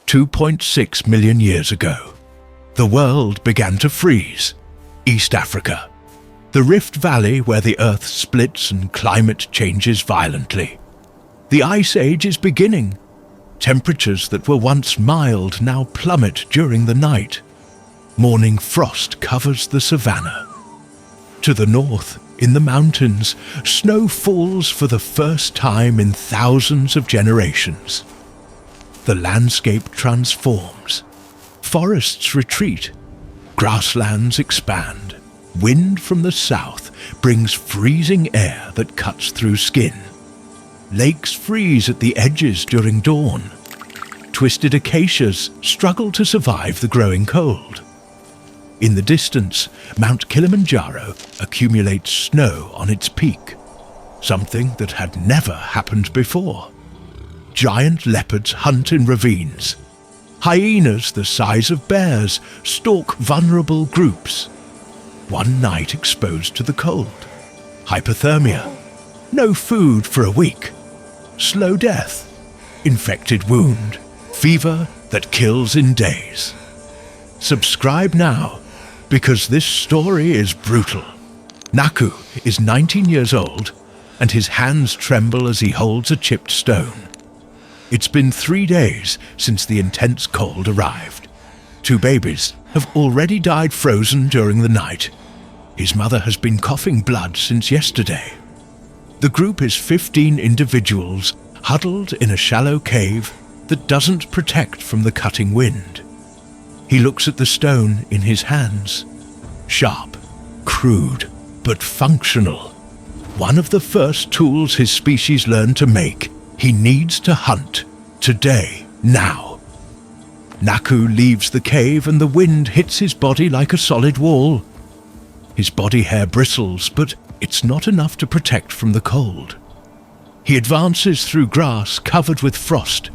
2.6 million years ago, the world began to freeze. East Africa, the Rift Valley where the Earth splits and climate changes violently. The Ice Age is beginning. Temperatures that were once mild now plummet during the night. Morning frost covers the savanna. To the north, in the mountains, snow falls for the first time in thousands of generations. The landscape transforms. Forests retreat. Grasslands expand. Wind from the south brings freezing air that cuts through skin. Lakes freeze at the edges during dawn. Twisted acacias struggle to survive the growing cold. In the distance, Mount Kilimanjaro accumulates snow on its peak, something that had never happened before. Giant leopards hunt in ravines. Hyenas the size of bears stalk vulnerable groups. One night exposed to the cold. Hypothermia. No food for a week. Slow death. Infected wound. Fever that kills in days. Subscribe now, because this story is brutal. Naku is 19 years old, and his hands tremble as he holds a chipped stone. It's been 3 days since the intense cold arrived. 2 babies have already died frozen during the night. His mother has been coughing blood since yesterday. The group is 15 individuals huddled in a shallow cave that doesn't protect from the cutting wind. He looks at the stone in his hands. Sharp, crude, but functional. One of the first tools his species learned to make. He needs to hunt. Today, now. Naku leaves the cave and the wind hits his body like a solid wall. His body hair bristles, but it's not enough to protect from the cold. He advances through grass covered with frost.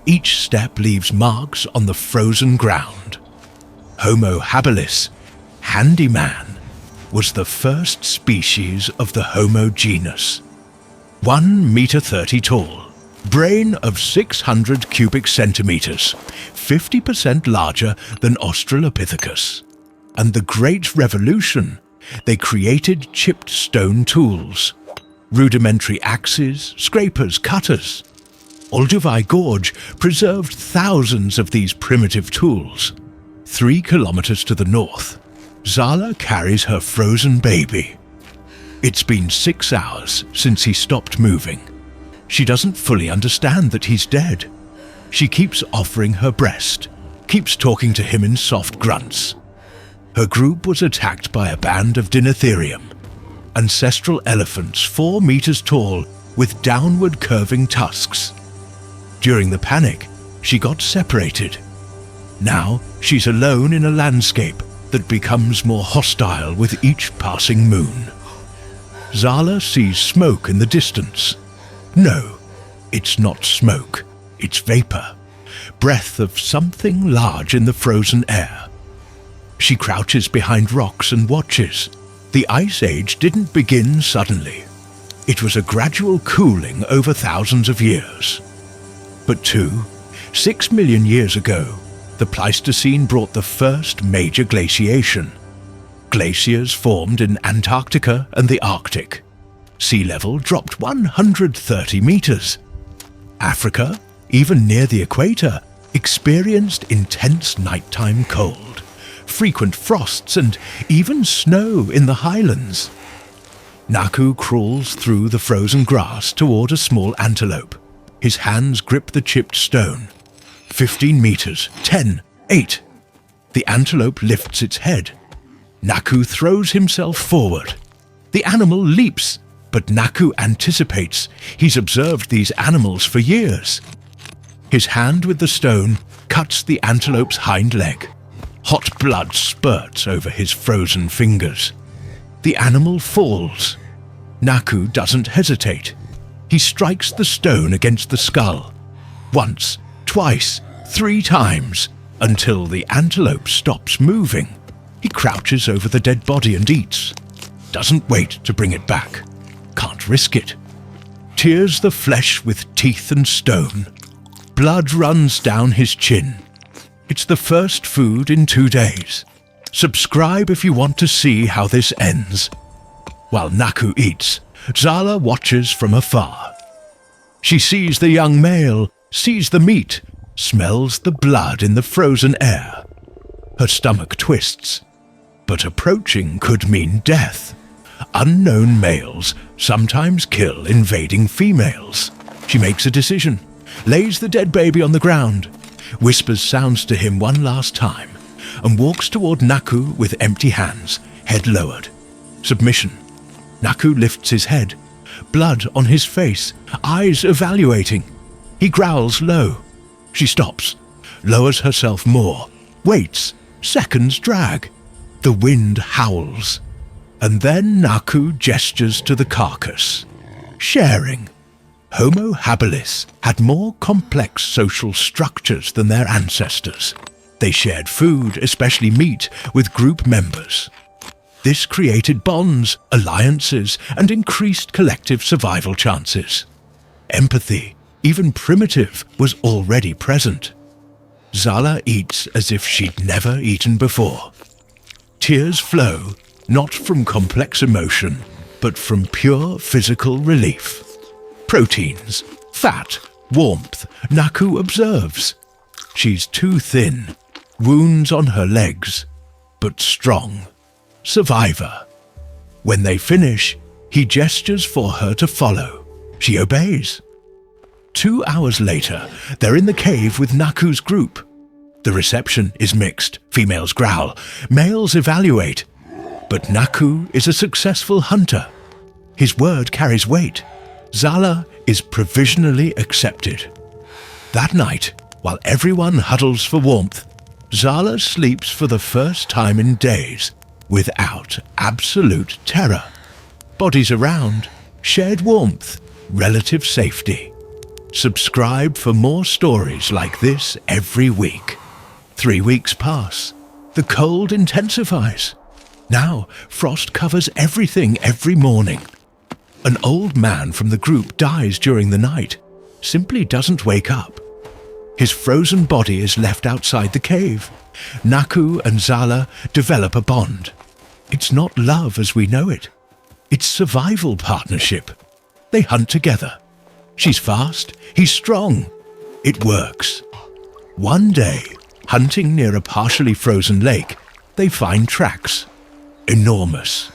Each step leaves marks on the frozen ground. Homo habilis, handyman, was the first species of the Homo genus. 1 meter 30 tall, brain of 600 cubic centimeters, 50% larger than Australopithecus. And the Great Revolution, they created chipped stone tools, rudimentary axes, scrapers, cutters. Olduvai Gorge preserved thousands of these primitive tools. 3 kilometers to the north, Zala carries her frozen baby. It's been 6 hours since he stopped moving. She doesn't fully understand that he's dead. She keeps offering her breast, keeps talking to him in soft grunts. Her group was attacked by a band of Dinotherium, ancestral elephants 4 meters tall with downward curving tusks. During the panic, she got separated. Now she's alone in a landscape that becomes more hostile with each passing moon. Zala sees smoke in the distance. No, it's not smoke, it's vapor, breath of something large in the frozen air. She crouches behind rocks and watches. The Ice Age didn't begin suddenly. It was a gradual cooling over thousands of years. But 6 million years ago, the Pleistocene brought the first major glaciation. Glaciers formed in Antarctica and the Arctic. Sea level dropped 130 meters. Africa, even near the equator, experienced intense nighttime cold, frequent frosts and even snow in the highlands. Naku crawls through the frozen grass toward a small antelope. His hands grip the chipped stone. 15 meters, 10, 8. The antelope lifts its head. Naku throws himself forward. The animal leaps, but Naku anticipates. He's observed these animals for years. His hand with the stone cuts the antelope's hind leg. Hot blood spurts over his frozen fingers. The animal falls. Naku doesn't hesitate. He strikes the stone against the skull. Once, twice, 3 times, until the antelope stops moving. He crouches over the dead body and eats. Doesn't wait to bring it back. Can't risk it. Tears the flesh with teeth and stone. Blood runs down his chin. It's the first food in 2 days. Subscribe if you want to see how this ends. While Naku eats, Zala watches from afar. She sees the young male, sees the meat, smells the blood in the frozen air. Her stomach twists. But approaching could mean death. Unknown males sometimes kill invading females. She makes a decision, lays the dead baby on the ground, whispers sounds to him one last time, and walks toward Naku with empty hands, head lowered. Submission. Naku lifts his head, blood on his face, eyes evaluating. He growls low. She stops, lowers herself more, waits, seconds drag. The wind howls. And then Naku gestures to the carcass. Sharing. Homo habilis had more complex social structures than their ancestors. They shared food, especially meat, with group members. This created bonds, alliances, and increased collective survival chances. Empathy, even primitive, was already present. Zala eats as if she'd never eaten before. Tears flow, not from complex emotion, but from pure physical relief. Proteins, fat, warmth, Naku observes. She's too thin, wounds on her legs, but strong. Survivor. When they finish, he gestures for her to follow. She obeys. 2 hours later, they're in the cave with Naku's group. The reception is mixed. Females growl, males evaluate. But Naku is a successful hunter. His word carries weight. Zala is provisionally accepted. That night, while everyone huddles for warmth, Zala sleeps for the first time in days, without absolute terror. Bodies around, shared warmth, relative safety. Subscribe for more stories like this every week. 3 weeks pass. The cold intensifies. Now, frost covers everything every morning. An old man from the group dies during the night, simply doesn't wake up. His frozen body is left outside the cave. Naku and Zala develop a bond. It's not love as we know it. It's survival partnership. They hunt together. She's fast, he's strong. It works. One day, hunting near a partially frozen lake, they find tracks. Enormous.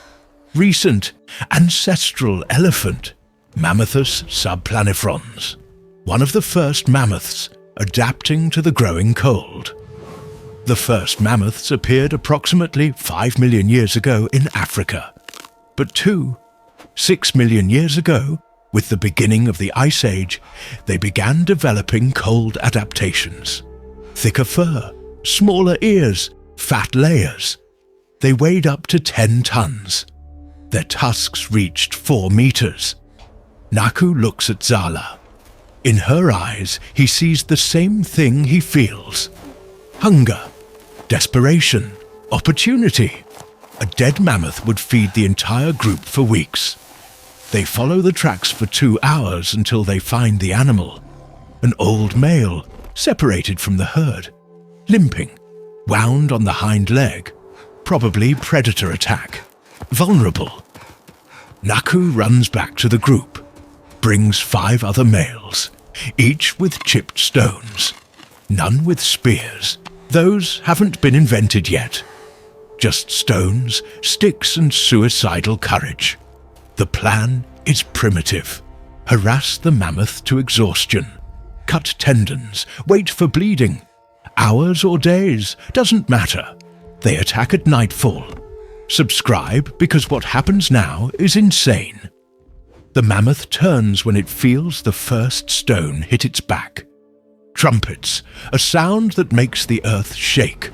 Recent, ancestral elephant, Mammothus subplanifrons. One of the first mammoths adapting to the growing cold. The first mammoths appeared approximately 5 million years ago in Africa. But 6 million years ago, with the beginning of the Ice Age, they began developing cold adaptations. Thicker fur, smaller ears, fat layers. They weighed up to 10 tons. Their tusks reached 4 meters. Naku looks at Zala. In her eyes, he sees the same thing he feels. Hunger, desperation, opportunity. A dead mammoth would feed the entire group for weeks. They follow the tracks for 2 hours until they find the animal. An old male, separated from the herd, limping, wound on the hind leg, probably predator attack, vulnerable. Naku runs back to the group, brings 5 other males, each with chipped stones, none with spears. Those haven't been invented yet. Just stones, sticks, and suicidal courage. The plan is primitive. Harass the mammoth to exhaustion. Cut tendons, wait for bleeding. Hours or days, doesn't matter. They attack at nightfall. Subscribe because what happens now is insane. The mammoth turns when it feels the first stone hit its back. Trumpets, a sound that makes the earth shake.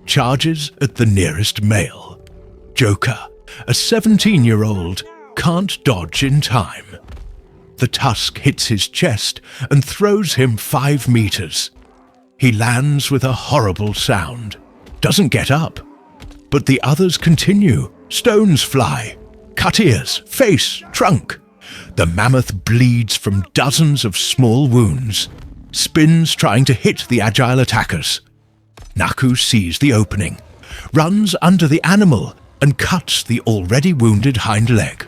Charges at the nearest male. Joker, a 17-year-old, can't dodge in time. The tusk hits his chest and throws him 5 meters. He lands with a horrible sound. Doesn't get up. But the others continue. Stones fly. Cut ears, face, trunk. The mammoth bleeds from dozens of small wounds. spins trying to hit the agile attackers. Naku sees the opening, runs under the animal and cuts the already wounded hind leg.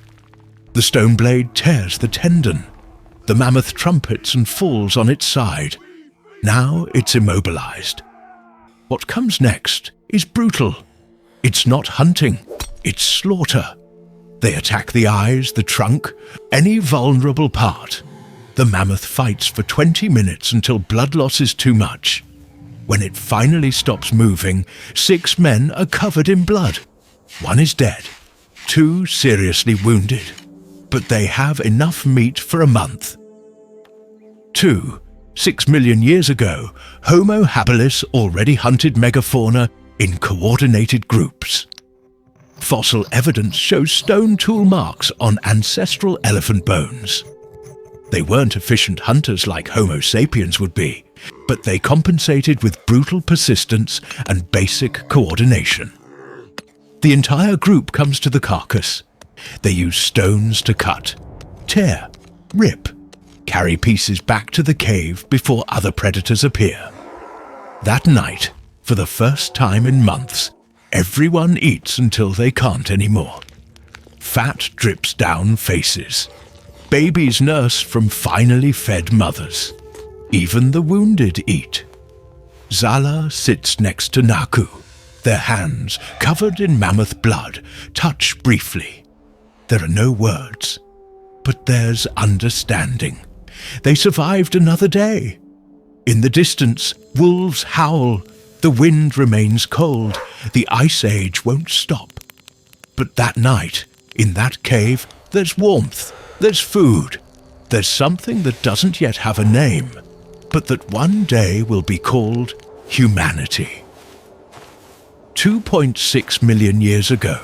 The stone blade tears the tendon. The mammoth trumpets and falls on its side. Now it's immobilized. What comes next is brutal. It's not hunting, it's slaughter. They attack the eyes, the trunk, any vulnerable part. The mammoth fights for 20 minutes until blood loss is too much. When it finally stops moving, 6 men are covered in blood. 1 is dead, 2 seriously wounded, but they have enough meat for a month. 6 million years ago, Homo habilis already hunted megafauna in coordinated groups. Fossil evidence shows stone tool marks on ancestral elephant bones. They weren't efficient hunters like Homo sapiens would be, but they compensated with brutal persistence and basic coordination. The entire group comes to the carcass. They use stones to cut, tear, rip, carry pieces back to the cave before other predators appear. That night, for the first time in months, everyone eats until they can't anymore. Fat drips down faces. Babies nurse from finally fed mothers. Even the wounded eat. Zala sits next to Naku. Their hands, covered in mammoth blood, touch briefly. There are no words, but there's understanding. They survived another day. In the distance, wolves howl. The wind remains cold. The Ice Age won't stop. But that night, in that cave, there's warmth, there's food. There's something that doesn't yet have a name, but that one day will be called humanity. 2.6 million years ago,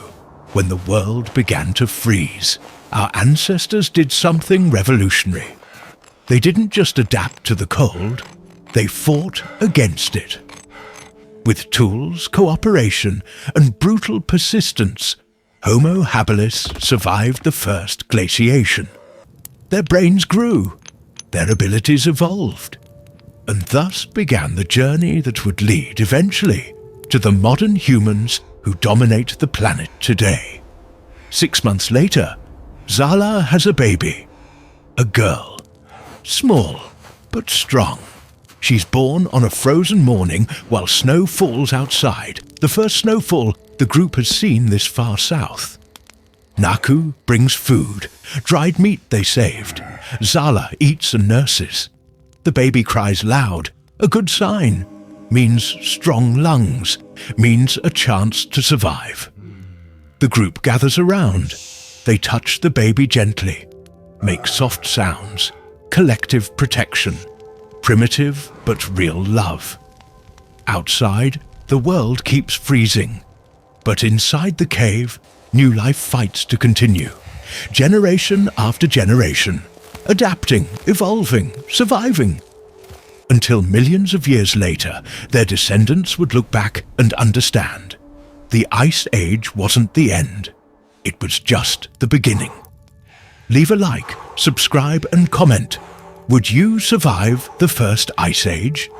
when the world began to freeze, our ancestors did something revolutionary. They didn't just adapt to the cold, they fought against it. With tools, cooperation, and brutal persistence, Homo habilis survived the first glaciation. Their brains grew, their abilities evolved, and thus began the journey that would lead eventually to the modern humans who dominate the planet today. 6 months later, Zala has a baby, a girl. Small, but strong. She's born on a frozen morning while snow falls outside, the first snowfall the group has seen this far south. Naku brings food, dried meat they saved. Zala eats and nurses. The baby cries loud, a good sign. Means strong lungs, means a chance to survive. The group gathers around. They touch the baby gently, make soft sounds. Collective protection, primitive but real love. Outside, the world keeps freezing, but inside the cave, new life fights to continue, generation after generation, adapting, evolving, surviving. Until millions of years later, their descendants would look back and understand. The Ice Age wasn't the end, it was just the beginning. Leave a like, subscribe and comment. Would you survive the first Ice Age?